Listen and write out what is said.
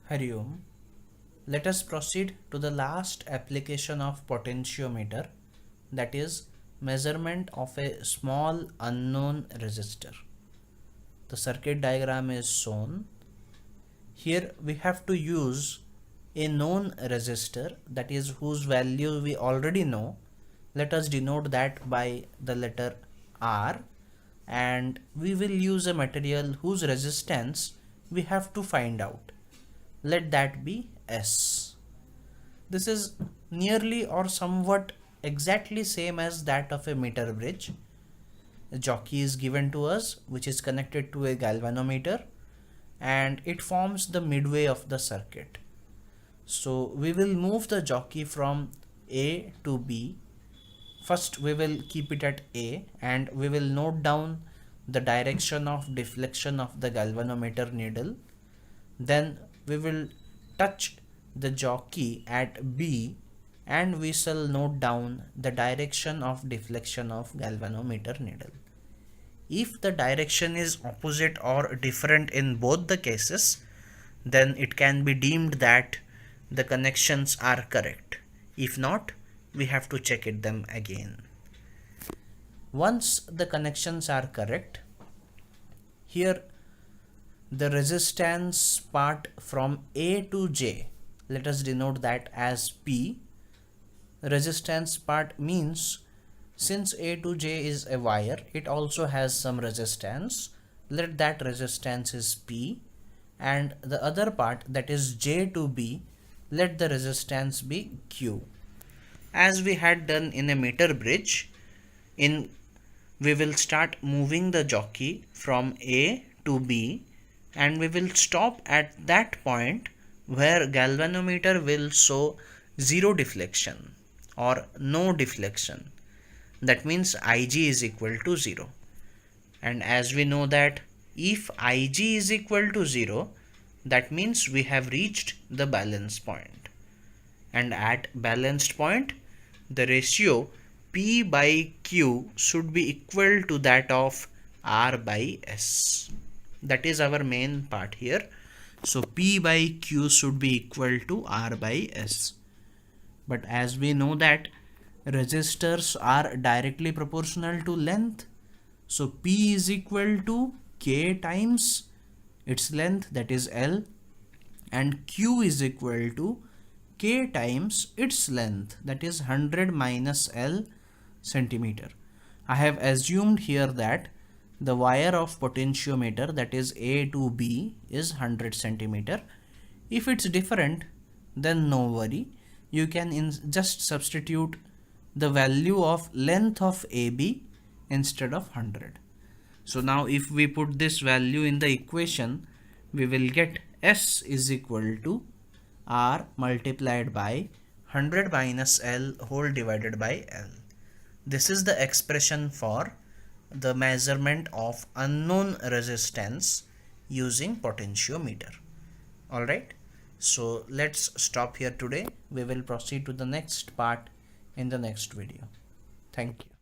Hari Om. Let us proceed to the last application of potentiometer, that is measurement of a small unknown resistor. The circuit diagram is shown. Here we have to use a known resistor, that is whose value we already know. Let us denote that by the letter R, and we will use a material whose resistance we have to find out. Let that be S. This is nearly or somewhat exactly same as that of a meter bridge. A jockey is given to us which is connected to a galvanometer, and it forms the midway of the circuit. So we will move the jockey from A to B. First we will keep it at A and we will note down the direction of deflection of the galvanometer needle. Then we will touch the jockey at B and we shall note down the direction of deflection of galvanometer needle. If the direction is opposite or different in both the cases, then it can be deemed that the connections are correct. If not, we have to check them again. Once the connections are correct, here the resistance part from A to J, let us denote that as P. Resistance part means since A to J is a wire, it also has some resistance. Let that resistance is P, and the other part, that is J to B, let the resistance be Q. As we had done in a meter bridge, we will start moving the jockey from A to B, and we will stop at that point where galvanometer will show zero deflection or no deflection. That means Ig is equal to 0. And as we know that if Ig is equal to 0, that means we have reached the balance point. And at balanced point, the ratio P by Q should be equal to that of R by S. That is our main part here. So P by Q should be equal to R by S. But as we know that resistors are directly proportional to length, so P is equal to K times its length, that is L, and Q is equal to K times its length, that is 100 minus L centimeter. I have assumed here that the wire of potentiometer, that is A to B, is 100 centimeter. If it's different, then no worry. You can just substitute the value of length of AB instead of 100. So now if we put this value in the equation, we will get S is equal to R multiplied by 100 minus L whole divided by L. This is the expression for the measurement of unknown resistance using potentiometer. Alright, so let's stop here today. We will proceed to the next part in the next video. Thank you.